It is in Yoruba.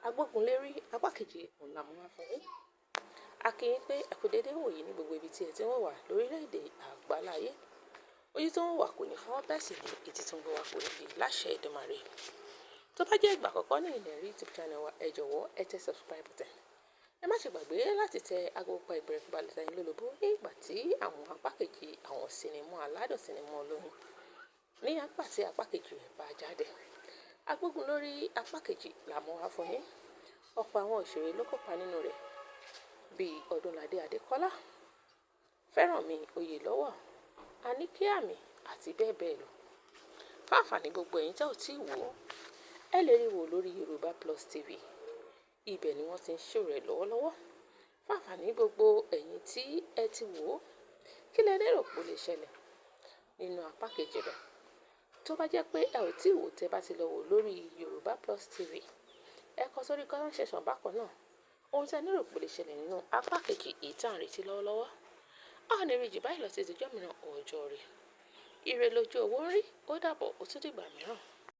Agbógunlérí apá kejì òun la mú wá fún yín. A kí yín pé ẹ kú déédéé wò yìí ní gbogbo ibi tí ẹ ti ń wà lórílẹ̀‐èdè àgbáláyé. Ojú tó ń wà kò ní fọ́ bẹ́ẹ̀ sì ni etí tó ń gbọ́ wa kò ní di láṣẹ Èdùmàrè. Tó bá jẹ́ ìgbà àkọ́kọ́ ní ìlérí YouTube channel wa, ẹ jọ̀wọ́ ẹ tẹ subscribe button. Ẹ má ṣe gbàgbé láti tẹ aago pa ìbẹ̀rẹ̀ fún balẹ̀ tẹ̀yìn lólobó ní ìgbà tí àwọn apá kejì àwọn sinimá aládùn sinimá olóyin ní apá tí apá kejì rẹ̀ bá jáde. Agbógunlórí apá kejì la mú wá fún yín. Ọ̀pọ̀ àwọn òṣèré ló kópa nínú rẹ̀ bíi Odunlade Adekola, Feranmi Oyelowo, Anike àti bẹ́ẹ̀ bẹ́ẹ̀ lọ. Fún àǹfààní gbogbo ẹ̀yin tẹ́ ò tí ì wò ó, ẹ lè rí wò lórí Yoruba Plus TV. Ibẹ̀ ni wọ́n ti ń ṣò rẹ̀ lọ́wọ́lọ́wọ́. Fún àǹfààní gbogbo ẹ̀yin tí ẹ ti wò ó, kí lẹ lérò pé ó lè ṣẹlẹ̀ nínú apá kejì rẹ̀. Tó bá jẹ́ pé ẹ ò tí ì wò tẹ́ bá ti lọ wò lórí Yoruba Plus TV, ẹ kọ sórí comment section bákan náà ohun tí ẹ lérò pé ó lè ṣẹlẹ̀ nínú apá kejì èyí tí à ń retí lọ́wọ́lọ́wọ́. A ò ní rí jù báyìí lọ sí ìjọ́ mìíràn ọjọ́ rẹ̀. Ire lójú owó ń rí, ó dàbọ̀, ó tún dìgbà mìíràn.